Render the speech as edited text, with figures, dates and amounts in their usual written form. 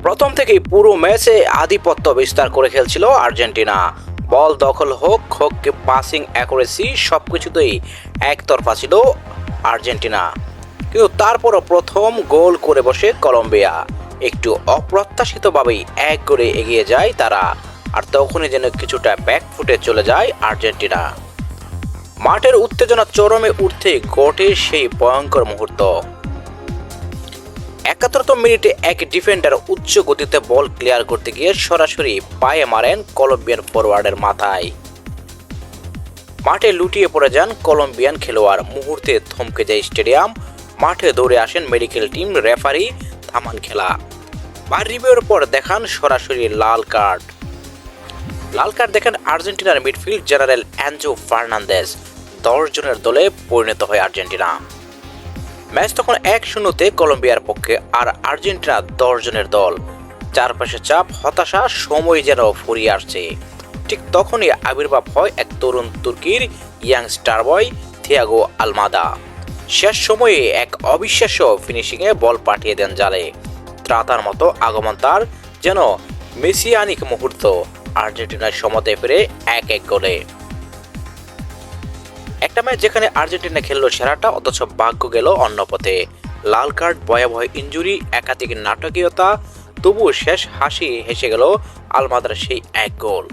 প্রথম থেকেই পুরো ম্যাচে আধিপত্য বিস্তার করে খেলছিল আর্জেন্টিনা। বল দখল হোক পাসিং অ্যাকুরেসি সবকিছুতেই একতরফা ছিল আর্জেন্টিনা। কিন্তু তারপরও প্রথম গোল করে বসে কলম্বিয়া। একটু অপ্রত্যাশিতভাবেই এক গোলে এগিয়ে যায় তারা, আর তখনই যেন কিছুটা ব্যাকফুটে চলে যায় আর্জেন্টিনা। মাঠের উত্তেজনা চরমে উঠতে ঘটে সেই ভয়ঙ্কর মুহূর্ত। ৭১তম মিনিটে এক ডিফেন্ডার উচ্চ গতিতে বল ক্লিয়ার করতে গিয়ে সরাসরি পায়ে মারেন কলম্বিয়ান ফরওয়ার্ডের মাথায়। মাঠে লুটিয়ে পড়ে যান কলম্বিয়ান খেলোয়াড়। মুহূর্তে থমকে যায় স্টেডিয়াম। মাঠে দৌড়ে আসেন মেডিকেল টিম, রেফারি থামান খেলা। বার রিভিউর পর দেখান সরাসরি লাল কার্ড দেখেন আর্জেন্টিনার মিডফিল্ড জেনারেল অ্যানজো ফার্নান্দেজ। ১০ জনের দলে পরিণত হয় আর্জেন্টিনা। ম্যাচ তখন ১-০-তে কলম্বিয়ার পক্ষে, আর আর্জেন্টিনা ১০ জনের দল। চারপাশে চাপ, হতাশা, সময় যেন ফুরিয়ে আসছে। ঠিক তখনই আবির্ভাব হয় এক তরুণ তুর্কির ইয়াং স্টার বয় থিয়াগো আলমাদা। শেষ সময়ে এক অবিশ্বাস্য ফিনিশিংয়ে বল পাঠিয়ে দেন জালে। ত্রাতার মতো আগমন তার, যেন মেসিয়ানিক মুহূর্ত। আর্জেন্টিনার সমতে ফিরে ১-১ গোলে। একটা ম্যাচ যেখানে আর্জেন্টিনা খেললো সেরাটা, অথচ ভাগ্য গেল অন্য পথে। লাল কার্ড, ভয়াবহ ইনজুরি, একাধিক নাটকীয়তা, তবুও শেষ হাসি হেসে গেল আলমাদার সেই এক গোল।